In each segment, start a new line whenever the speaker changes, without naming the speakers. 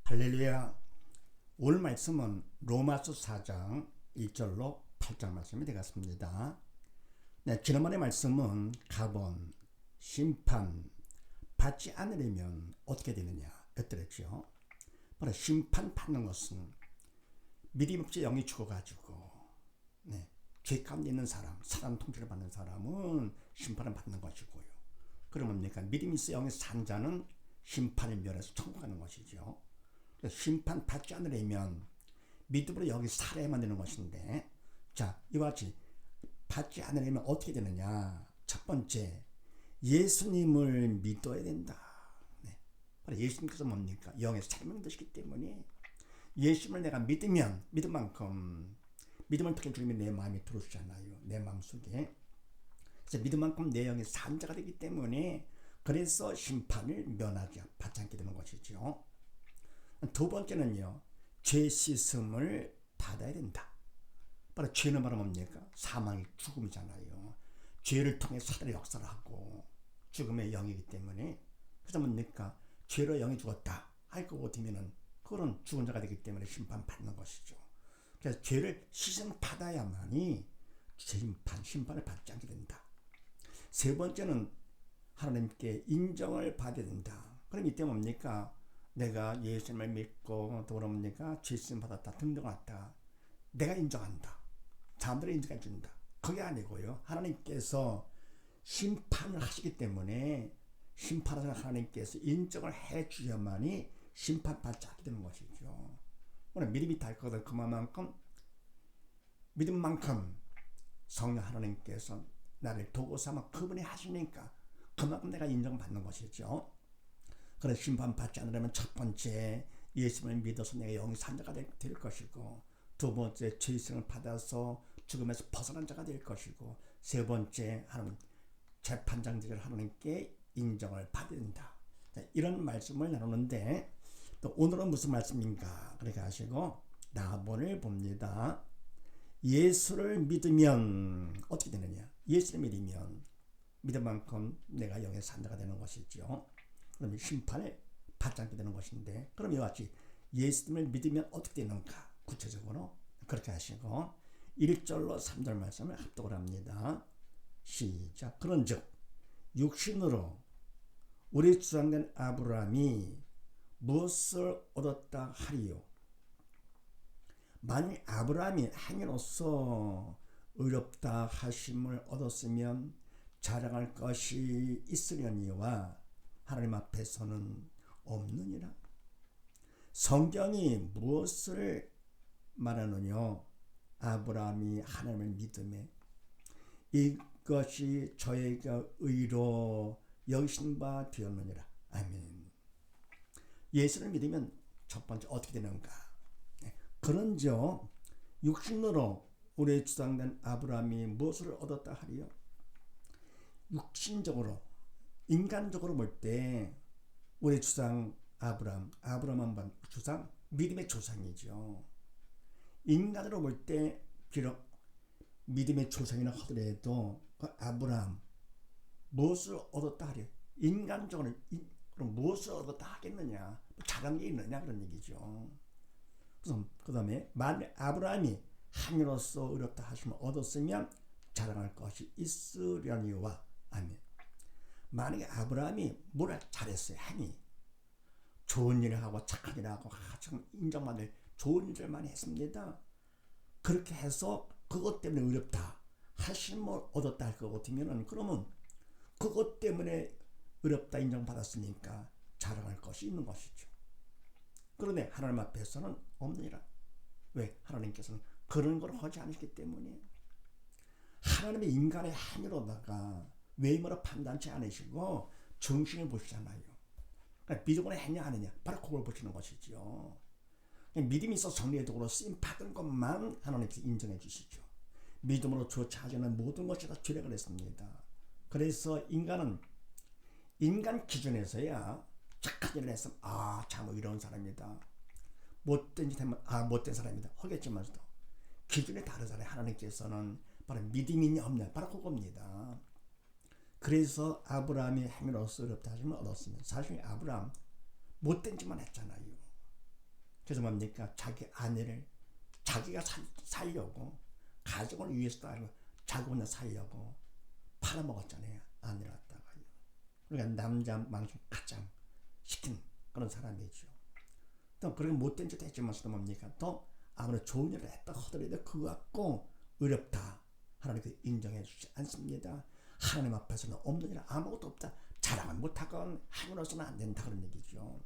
할렐루야. 오늘 말씀은 로마서 4장 1절로 8장 말씀이 되겠습니다. 네, 지난번의 말씀은 가본, 심판 받지 않으려면 어떻게 되느냐 였더랬죠. 바로 심판 받는 것은 믿음 없이 영이 죽어가지고 죄 가운데 있는 사람, 사단 통치를 받는 사람은 심판을 받는 것이고요. 그러면 뭡니까? 믿음 있어 영이 산 자는 심판을 면해서 천국 가는 것이죠. 심판 받지 않으려면 믿음으로 여기 살아야만 되는 것인데, 자, 이와 같이 받지 않으려면 어떻게 되느냐? 첫 번째, 예수님을 믿어야 된다. 바로 예수님께서 뭡니까? 영의 생명 되시기 때문에 예수님을 내가 믿으면 믿을 만큼, 믿음을 통해 주님이 내 마음에 들어오시잖아요. 내 마음속에. 그래서 믿을 만큼 내 영의 산자가 되기 때문에, 그래서 심판을 면하지 받지 않게 되는 것이죠. 두 번째는요, 죄 씻음을 받아야 된다. 바로 죄는 바로 뭡니까? 사망의 죽음이잖아요. 죄를 통해 사단의 역사를 하고 죽음의 영이기 때문에, 그래서 뭡니까? 죄로 영이 죽었다 할 것 같으면은 그건 죽은 자가 되기 때문에 심판받는 것이죠. 그래서 죄를 씻음 받아야만이 심판을 받지 않게 된다. 세 번째는 하나님께 인정을 받아야 된다. 그럼 이때 뭡니까? 내가 예수님을 믿고 또 그럽니까? 죄심 받았다, 등등 왔다. 내가 인정한다. 사람들이 인정해 준다. 그게 아니고요. 하나님께서 심판을 하시기 때문에 심판하는 하나님께서 인정을 해 주셔야만이 심판받지 않게 되는 것이죠. 오늘 믿음이 달 거든 그만큼 믿음만큼 성령 하나님께서 나를 도구 삼아 그분이 하시니까 그만큼 내가 인정받는 것이죠. 그래서 심판받지 않으려면 첫 번째, 예수님을 믿어서 내가 영이 산 자가 될 것이고, 두 번째, 죄성을 받아서 죽음에서 벗어난 자가 될 것이고, 세 번째, 하나님 재판장직을 하나님께 인정을 받아야 된다. 이런 말씀을 나누는데, 또 오늘은 무슨 말씀인가? 그렇게 하시고 나본을 봅니다. 예수를 믿으면 어떻게 되느냐? 예수를 믿으면 믿을 만큼 내가 영의 산 자가 되는 것이죠. 그러면 심판을 받지 않게 되는 것인데, 그럼 이와 같이 예수님을 믿으면 어떻게 되는가? 구체적으로 그렇게 하시고 1절로 3절 말씀을 합독을 합니다. 시작. 그런즉 육신으로 우리 주장된 아브라함이 무엇을 얻었다 하리요? 만일 아브라함이 행위로서 의롭다 하심을 얻었으면 자랑할 것이 있으려니와 하나님 앞에서는 없느니라. 성경이 무엇을 말하느냐? 아브라함이 하나님을 믿음에 이것이 저에게 의로 여기신 바 되었느니라. 아멘. 예수를 믿으면 첫 번째 어떻게 되는가? 그런즉 육신으로 우리의 주장된 아브라함이 무엇을 얻었다 하리요? 육신적으로, 인간적으로 볼 때 우리 주상 아브라함은 주상, 믿음의 조상이죠. 인간으로 볼 때 비록 믿음의 조상이라 하더라도 그 아브라함 무엇을 얻었다 하려? 인간적으로 그럼 무엇을 얻었다 하겠느냐? 잘한 게 있느냐? 그런 얘기죠. 그 다음에 만일 아브라함이 행위로서 의롭다 하심을 얻었으면 자랑할 것이 있으려니와. 아멘. 만약에 아브라함이 뭘 잘했어요. 행위, 좋은 일을 하고 착한 일을 하고 참 인정받을 좋은 일을 많이 했습니다. 그렇게 해서 그것 때문에 의롭다 하심을 얻었다 할 것 같으면, 그러면 그것 때문에 의롭다 인정받았으니까 자랑할 것이 있는 것이죠. 그런데 하나님 앞에서는 없느니라. 왜? 하나님께서는 그런 걸 하지 않으시기 때문에. 하나님의 인간의 행위로다가 외모로 판단치 않으시고 정신을 보시잖아요. 그러니까 믿음으로 했냐 안 했냐, 바로 그걸 보시는 것이죠. 믿음이 있어 성령의 도구로 쓰임 받은 것만 하나님께서 인정해 주시죠. 믿음으로 조차하지는 모든 것이 다 죄라고 했습니다. 그래서 인간은 인간 기준에서야 착한 일을 했으면 참 이런 사람이다, 못된 짓 하면 못된 사람이다 하겠지만서도 기준이 다르잖아요. 하나님께서는 바로 믿음이 있냐 없냐, 바로 그겁니다. 그래서 아브라함이 행위로서 의롭다 하심을 얻었으면, 사실 아브라함 못된 짓만 했잖아요. 그래서 뭡니까? 자기 아내를 자기가 살려고, 가족을 위해서도 아니고 자기 혼자 살려고 팔아먹었잖아요. 아내를 갖다가요. 그러니까 남자 망신 가장 시킨 그런 사람이죠. 또 그렇게 못된 짓 했지만서도 뭡니까? 또 아무리 좋은 일을 했다 하더라도 그거 갖고 어렵다, 하나님께 인정해 주지 않습니다. 하나님 앞에서는 없는 일 아무것도 없다, 자랑을 못하건 하늘로서는 안 된다, 그런 얘기죠.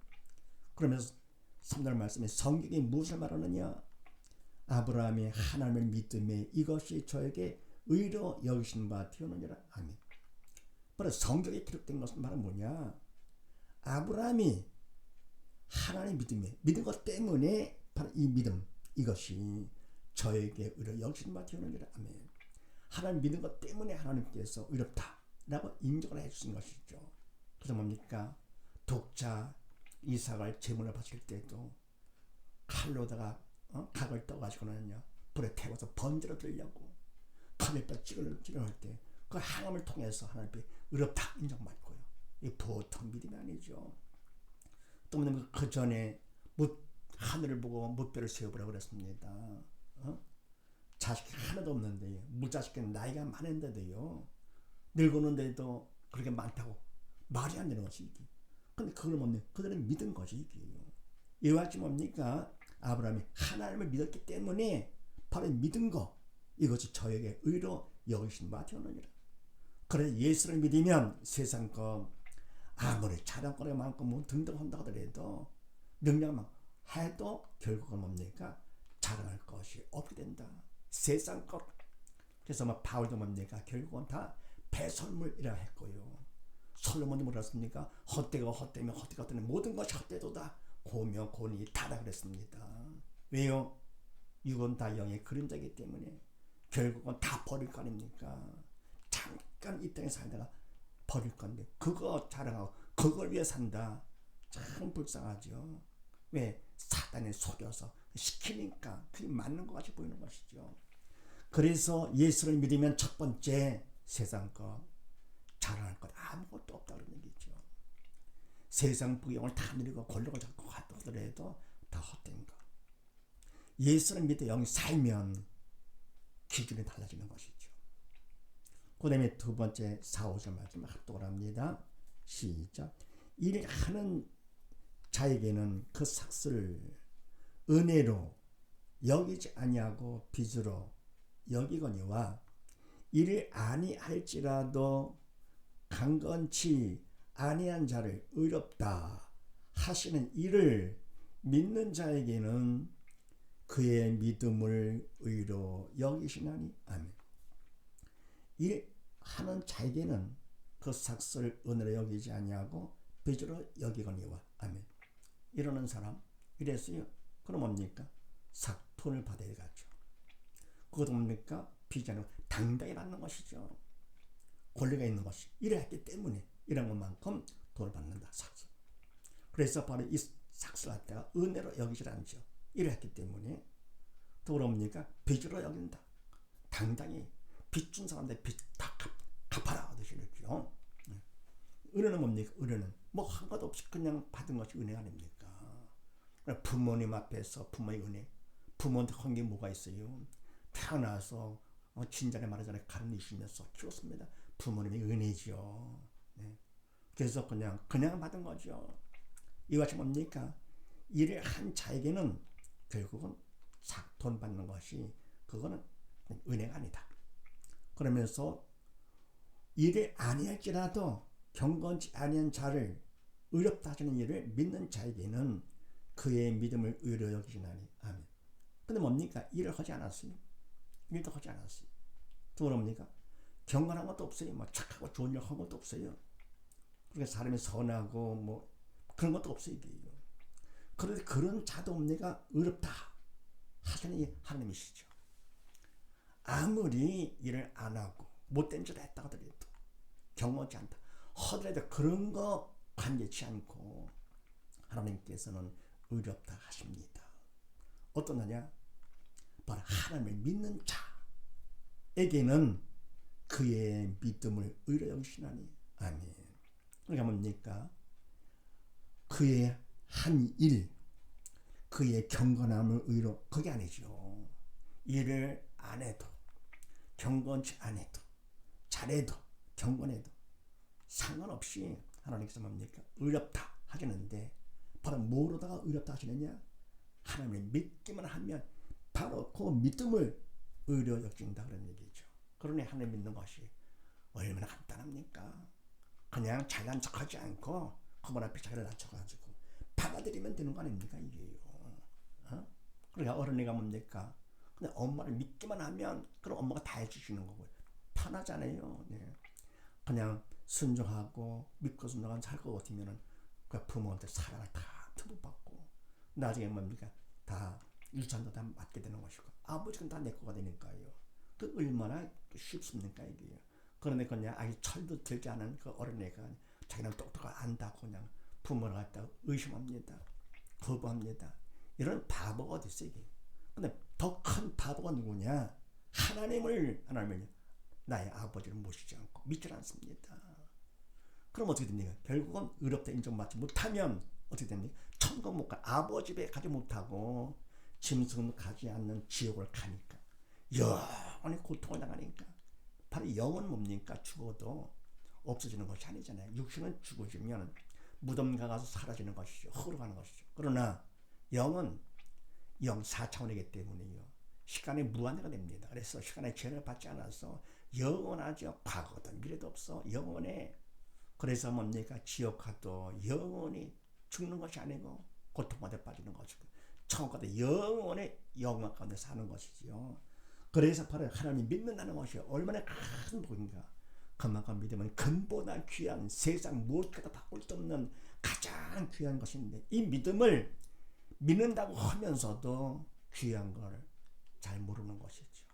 그러면서 3절 말씀에 성경이 무엇을 말하느냐? 아브라함이 하나님을 믿음에 이것이 저에게 의로 여기신 바 되었느니라. 아멘. 바로 성경에 기록된 것은 바로 뭐냐? 아브라함이 하나님 믿음에 믿은 것 때문에 바로 이 믿음, 이것이 저에게 의로 여기신 바 되었느니라. 아멘. 하나님 믿은 것 때문에 하나님께서 의롭다라고 인정을 해주신 것이죠. 그래서 뭡니까? 독자 이삭을 제물로 바칠 때도 칼로다가 각을 떠가지고는요 불에 태워서 번지러 들려고 칼에다 찌르할 때 그 항암을 통해서 하나님께 의롭다 인정받고요. 이 보통 믿음이 아니죠. 또 뭐냐면 그 전에 하늘을 보고 무뼈를 세워보라고 그랬습니다. 자식이 하나도 없는데, 무자식은 나이가 많은데도요, 늙었는데도 그렇게 많다고 말이 안 되는 것이 이게. 근데 그걸 뭡니까? 그들은 믿은 것이 이게요. 이와 같이 뭡니까? 아브라함이 하나님을 믿었기 때문에 바로 믿은 거, 이것이 저에게 의로 여기신 바 되었느니라. 그래 예수를 믿으면 세상 거 아무리 자랑거리가 많고 뭐 등등한다 하더라도 능력만 해도 결국은 뭡니까? 자랑할 것이 없게 된다. 세상 것. 그래서 막 바울도 뭡니까? 결국은 다 배설물이라 했고요. 솔로몬이 뭐랬습니까? 헛되고 헛되면 헛되가 되는 모든 것이 헛되도다. 고며 고니 다라 그랬습니다. 왜요? 이건 다 영의 그림자이기 때문에 결국은 다 버릴 거 아닙니까? 잠깐 이 땅에 살다가 버릴 건데 그거 자랑하고 그걸 위해 산다. 참 불쌍하죠. 왜? 사단에 속여서 시키니까 그게 맞는 것 같이 보이는 것이죠. 그래서 예수를 믿으면 첫 번째 세상 것, 자랑할 것 아무것도 없다 그런 얘기죠. 세상 부경을 다 누리고 권력을 잡고 하더라도 다 헛된 것. 예수를 믿어 영이 살면 기준이 달라지는 것이죠. 그 다음에 두 번째 4, 5절 말씀 합독을 합니다. 시작. 일하는 자에게는 그 삭슬 은혜로 여기지 아니하고 빚으로 여기거니와 이를 아니할지라도 강건치 아니한 자를 의롭다 하시는 이를 믿는 자에게는 그의 믿음을 의로 여기시나니. 아멘. 일하는 자에게는 그 삭슬 은혜로 여기지 아니하고 빚으로 여기거니와. 아멘. 이러는 사람 이랬어요. 그럼 뭡니까? 돈을 받아야 가죠. 그것도 뭡니까? 빚이 아니고 당당히 받는 것이죠. 권리가 있는 것이 일했기 때문에 이런 것만큼 돈을 받는다. 삭슬. 그래서 바로 이 삭슬 할 때가 은혜로 여기질 않죠. 일했기 때문에. 또 그럽니까? 빚으로 여긴다. 당당히 빚 준 사람들 빚 다 갚아라 하듯이 이렇게요. 은혜는 뭡니까? 은혜는 뭐 한 것 없이 그냥 받은 것이 은혜 아닙니까? 부모님 앞에서 부모의 은혜, 부모한테 한 게 뭐가 있어요? 태어나서 진작에 말하자면 가르치시면서 키웠습니다. 부모님의 은혜죠. 네. 그래서 그냥 받은 거죠. 이것이 뭡니까? 일을 한 자에게는 결국은 돈 받는 것이 그거는 은혜가 아니다. 그러면서 일을 아니할지라도 경건치 아니한 자를 의롭다 하시는 일을 믿는 자에게는 그의 믿음을 의로 여기시나니. 아멘. 근데 뭡니까? 일을 하지 않았어요. 일도 하지 않았어요. 또 그럽니까? 경건한 것도 없어요. 뭐 착하고 좋은 일 한 것도 없어요. 그러니까 사람이 선하고 뭐 그런 것도 없어요. 이게. 그런데 그런 자도 뭡니까? 의롭다 하시는 하나님이시죠. 아무리 일을 안 하고 못된 짓을 했다 하더라도 경건치 않다 하더라도 그런 거 관계치 않고 하나님께서는 의롭다 하십니다. 어떠느냐? 바로 하나님을 믿는 자에게는 그의 믿음을 의로 여기시나니. 아멘. 그러니까 뭡니까? 그의 한 일, 그의 경건함을 의로, 그게 아니죠. 일을 안 해도, 경건치 안 해도, 잘해도, 경건해도 상관없이 하나님께서 뭡니까? 의롭다 하시는데, 바로 뭐로다가 의롭다 하시느냐? 하나님을 믿기만 하면 바로 그 믿음을 의로 여긴다 그런 얘기죠. 그러니 하나님 믿는 것이 얼마나 간단합니까? 그냥 잘난 척하지 않고 그분 앞에 자기를 낮춰가지고 받아들이면 되는 거 아닙니까? 이게요. 그러니까 어른이가 뭡니까? 근데 엄마를 믿기만 하면 그럼 엄마가 다 해주시는 거고요. 편하잖아요. 네. 그냥 순종하고 믿고 순종하면 살 것 같으면은 그 부모한테 사랑을 다 듬뿍받고 나중에 뭡니까? 다 유산도 다 맡게 되는 것이고 아버지는 다 내 거가 되니까요. 그 얼마나 쉽습니까 이게요. 그런데 그냥 아직 철도 들지 않은 그 어린애가 자기는 똑똑하고 안다고 그냥 부모를 갖다가 의심합니다. 거부합니다. 이런 바보가 어디 있어 이게. 근데 더 큰 바보가 누구냐? 하나님을 나의 아버지를 모시지 않고 믿지 않습니다. 그럼 어떻게 됩니까? 결국은 의롭다 인정받지 못하면 어떻게 됩니까? 천국 못 가. 아버지 집에 가지 못하고 짐승을 가지 않는 지옥을 가니까 영원히 고통을 당하니까. 바로 영은 뭡니까? 죽어도 없어지는 것이 아니잖아요. 육신은 죽어지면 무덤 가서 사라지는 것이죠. 흙으로 가는 것이죠. 그러나 영은 영 4차원이기 때문에요. 시간이 무한대가 됩니다. 그래서 시간의 죄를 받지 않아서 영원하죠. 과거도 미래도 없어. 영원해. 그래서 뭡니까? 지옥 가도 영원히 죽는 것이 아니고 고통받아 빠지는 것이고 천국 가도 영원히 영원 가운데 사는 것이지요. 그래서 바로 하나님 믿는다는 것이 얼마나 큰 복인가. 그만큼 믿으면 금보다 귀한 세상 무엇보다 바꿀 수 없는 가장 귀한 것인데 이 믿음을 믿는다고 하면서도 귀한 걸 잘 모르는 것이죠.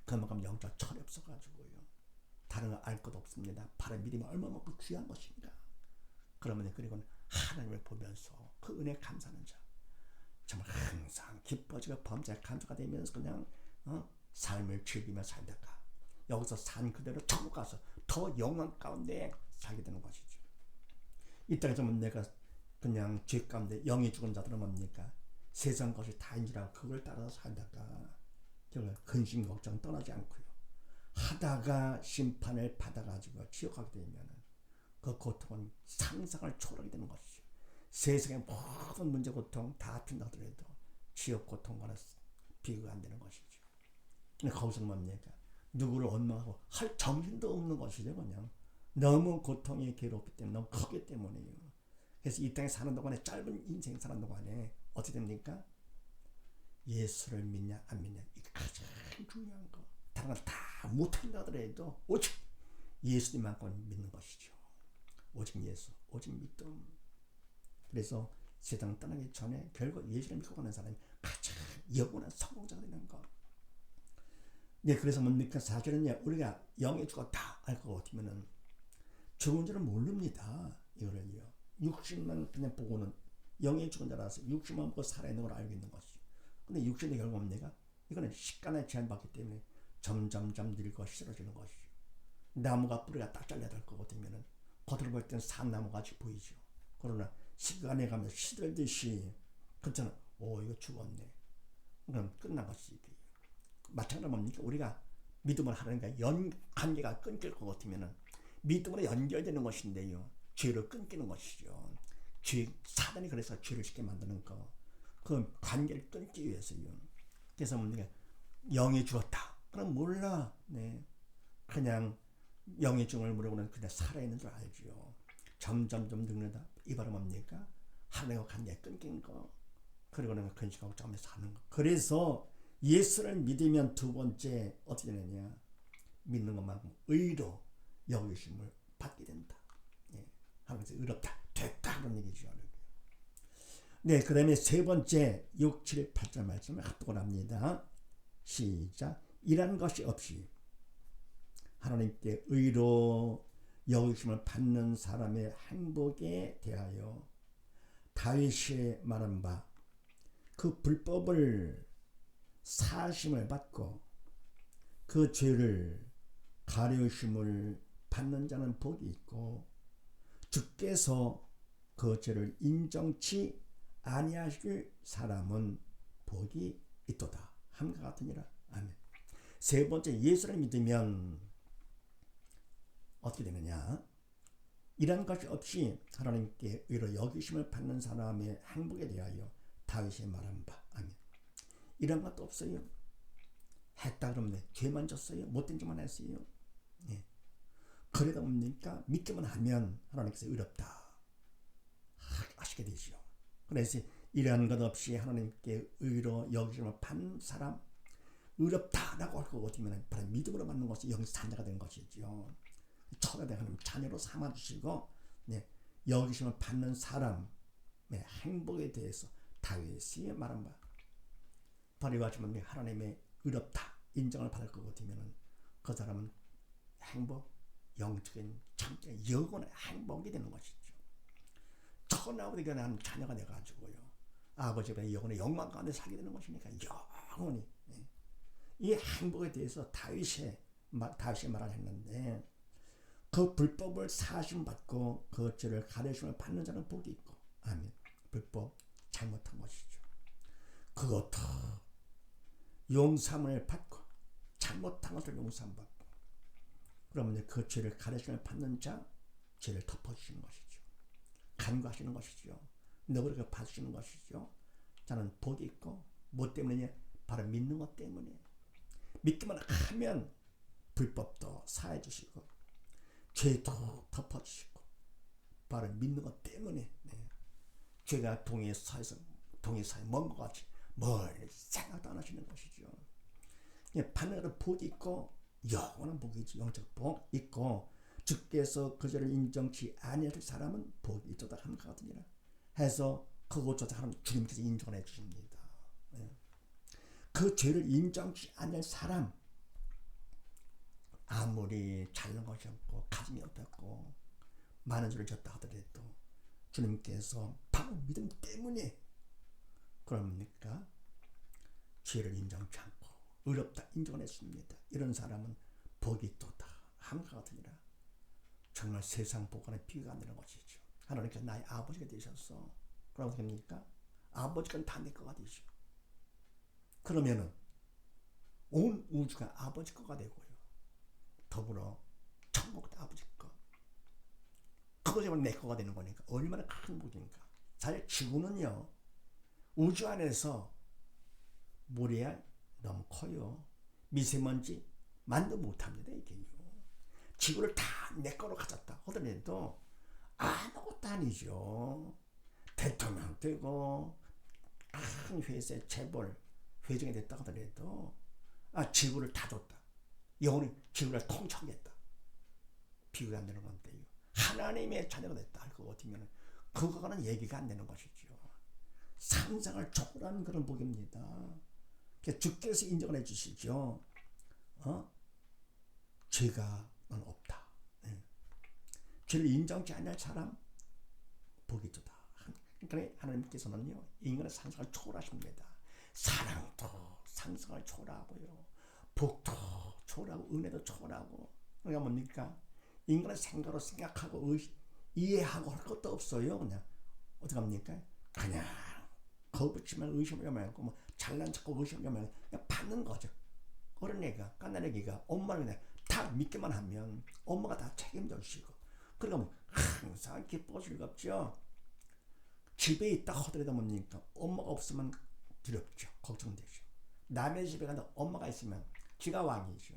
그만큼 영적 철이 없어가지고요. 다른 거 알 것도 없습니다. 바로 믿음이 얼마나 귀한 것인가. 그러면 그리고 하나님을 보면서 그 은혜 감사하는 자 정말 항상 기뻐지고 범죄 감사가 되면서 그냥 삶을 즐기며 살다가 여기서 산 그대로 천국 가서 더 영원 가운데 살게 되는 것이죠. 이 땅에서 내가 그냥 죄 가운데 영이 죽은 자들은 뭡니까? 세상 것이 다인지라고 그걸 따라서 살다가 결국 근심 걱정 떠나지 않고요. 하다가 심판을 받아가지고 지옥 가게 되면 그 고통은 상상을 초월하게 되는 것이죠. 세상의 모든 문제 고통 다 합친다 하더라도 지옥 고통과는 비교가 안 되는 것이죠. 근데 거기서 뭡니까? 누구를 원망하고 할 정신도 없는 것이죠. 그냥 너무 고통이 괴롭기 때문에 너무 크기 때문에요. 그래서 이 땅에 사는 동안에 짧은 인생 사는 동안에 어떻게 됩니까? 예수를 믿냐 안 믿냐 이게 가장 중요한 거. 다른 건 다 못한다 하더라도 오직 예수님만큼 믿는 것이죠. 오직 예수, 오직 믿음. 그래서 세상 떠나기 전에 결국 예수를 믿고 가는 사람이 가장 영원한 성공자가 되는 거. 네, 그래서 뭡니까? 사실은 우리가 영이 죽었다 알 것 같으면은 죽은 줄은 모릅니다. 이거를요. 육신만 그냥 보고는 영이 죽은 줄 알아서 육신만 보고 살아있는 걸 알고 있는 것이죠. 근데 육신의 결과 뭡니까? 이거는 시간에 제한받기 때문에 점점점 늙고 시들어지는 것이죠. 나무가 뿌리가 딱 잘려들 것 같으면은 겉으로 볼 때는 산나무 같이 보이죠. 그러나 시간에 가면 시들듯이 그때는 이거 죽었네. 그럼 끝난 것이지. 마찬가지로 뭡니까? 우리가 믿음을 하려니까 관계가 끊길 것 같으면은 믿음으로 연결되는 것인데요. 죄로 끊기는 것이죠. 사단이 그래서 죄를 쉽게 만드는 거. 그 관계를 끊기 위해서요. 그래서 뭡니까? 영이 죽었다. 그럼 몰라. 네. 그냥 영의 증을 모르고는 그냥 살아있는 줄 알죠. 점점점 늙는다. 이 말은 뭡니까? 하나님과 관계가 끊긴 거. 그리고는 근심하고 잠에 사는 거. 그래서 예수를 믿으면 두 번째 어떻게 되느냐? 믿는 것만큼 의로 여기심을 받게 된다. 예. 하면서 의롭다, 됐다 그런 얘기죠. 네, 그 다음에 세 번째 6, 7, 8절 말씀을 합독을 합니다. 시작. 이란 것이 없이 하나님께 의로 여기심을 받는 사람의 행복에 대하여 다윗이 말한 바 그 불법을 사심을 받고 그 죄를 가려심을 받는 자는 복이 있고 주께서 그 죄를 인정치 아니하실 사람은 복이 있도다 함과 같으니라. 아멘. 세 번째, 예수를 믿으면 어떻게 되느냐? 이런 것이 없이 하나님께 의로 여기심을 받는 사람의 행복에 대하여 다윗이 말한 바. 아멘. 이런 것도 없어요. 했다 그러면 죄만 졌어요? 못된 짓만 했어요? 예. 그러다 보니까 믿기만 하면 하나님께서 의롭다 하시게 되죠. 그래서 이러한 것 없이 하나님께 의로 여기심을 받는 사람, 의롭다라고 할 거 어떻게 바로 믿음으로 받는 것이 여기서 자녀가 되는 것이죠. 처음에 하나님 자녀로 삼아주시고 여기심을 받는 사람의 행복에 대해서 다윗이 말한 바, 바로 이와 같이 하나님의 의롭다 인정을 받을 것 같으면 그 사람은 행복, 영적인 참 영원의 행복이 되는 것이죠. 천하아버지가 난 자녀가 돼가지고요, 아버지가 영원의 영광 가운데 살게 되는 것이니까 영원히 이 행복에 대해서 다윗이 말을 했는데, 그 불법을 사심 받고 그 죄를 가르침을 받는 자는 복이 있고. 아멘. 불법 잘못한 것이죠. 그것도 용서함을 받고 잘못한 것을 용서함 받고, 그러면 그 죄를 가르침을 받는 자 죄를 덮어주시는 것이죠. 간구하시는 것이죠. 너그럽게 봐주시는 것이죠. 저는 복이 있고, 뭐 때문이냐? 바로 믿는 것 때문에. 믿기만 하면 불법도 사해 주시고 죄도 덮어주시고, 바로 믿는 것 때문에 죄가 동해 사에 먼 것 같이 멀리 생각도 안 하시는 것이죠. 받는 복이 있고, 영원한 복이 있죠. 영적 복 있고, 주께서 그 죄를 인정치 아니할 사람은 복이 있도다 함과 같으니라 해서 그것조차 하나님 주님께서 인정해 주십니다. 그 죄를 인정치 아니할 사람, 아무리 잘난 것이 없고 가짐이 없고 많은 죄를 졌다 하더라도 주님께서 바로 믿음 때문에 그럽니까 죄를 인정치 않고 의롭다 인정을 했습니다. 이런 사람은 복이 있도다 함과 같으니라. 정말 세상 복과는 비교가 안 되는 것이죠. 하나님께서 나의 아버지가 되셨어. 그럼 어떻게 됩니까? 아버지가 다 내 거가 되죠. 그러면은 온 우주가 아버지 거가 되고요, 더불어 천국도 아버지 거, 그거지만 내 거가 되는 거니까 얼마나 큰 복입니까? 사실 지구는요, 우주 안에서 모래알 너무 커요. 미세먼지 만도 못합니다. 이게요. 지구를 다 내 거로 가졌다 하더라도 아무것도 아니죠. 대통령 되고 큰 회사의 재벌 회장이 됐다 하더라도 지구를 다 줬다, 영원히 지구를 통치하겠다, 비교가 안 되는 건데요. 하나님의 자녀가 됐다 할 것 같으면 그거는 얘기가 안 되는 것이죠. 상상을 초월한 그런 복입니다. 주께서 인정을 해주시죠. 죄가 넌 없다. 죄를 인정치 않을 사람 복이 있다. 그러니까 하나님께서는요, 인간의 상상을 초월하십니다. 사랑도 상상을 초월하고요, 복도 초월하고, 은혜도 초월하고. 그러니까 뭡니까? 인간의 생각으로 생각하고 이해하고 할 것도 없어요. 그냥 어떻게 합니까? 그냥 거부치면 의심하지 말고, 뭐 잘난 척하고 의심하지 말고 그냥 받는 거죠. 어린애가, 깐난애기가 엄마를 그냥 다 믿기만 하면 엄마가 다 책임져 주시고, 그러면 항상 기쁘고 즐겁죠. 집에 있다 하더라도 뭡니까? 엄마가 없으면 두렵죠. 걱정되죠. 남의 집에 가서 엄마가 있으면 지가 왕이죠.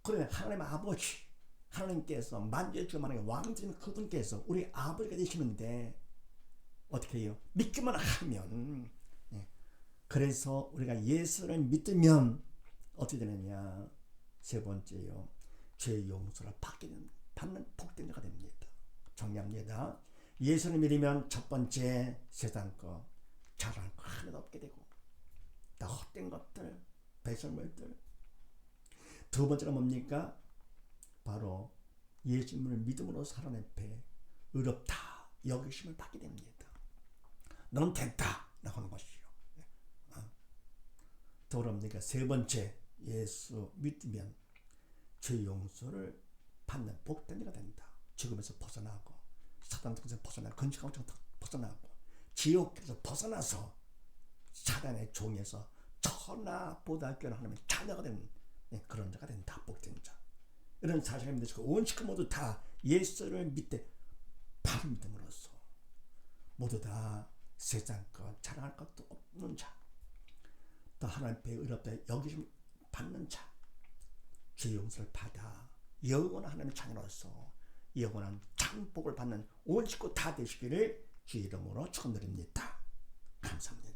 그러면 하나님 아버지, 하나님께서 만져줄 만한 왕인 그분께서 우리 아버지가 되시는데 어떻게 해요? 믿기만 하면. 그래서 우리가 예수를 믿으면 어떻게 되느냐? 세 번째요, 죄 용서를 받는 복된 자가 됩니다. 정리합니다. 예수를 믿으면 첫 번째, 세상 거 잘할 거 하나도 없게 되고, 다 헛된 것들, 배설물들. 두 번째가 뭡니까? 바로 예수님을 믿음으로 살아낸 배 의롭다 여기심을 받게 됩니다. 너는 됐다 라고 하는 것이죠. 더럽니까? 세 번째, 예수 믿으면 죄 용서를 받는 복된 자가 된다. 죽음에서 벗어나고, 사단 통에서 벗어나고, 건축강에서 벗어나고, 지옥에서 벗어나서 사단의 종에서 천하보다 귀한 하나님의 자녀가 되는 그런 자가 된다. 복된 자. 이런 사실을 믿으시고 온 식구 모두 다 예수를 믿되 바로 믿음으로써 모두 다 세상 것 자랑할 것도 없는 자, 또 하나님 앞에 의롭다 여기심 받는 자, 죄 용서를 받아 영원한 하나님의 자녀로서 영원한 장복을 받는 온 식구 다 되시기를 주 이름으로 축원드립니다. 감사합니다.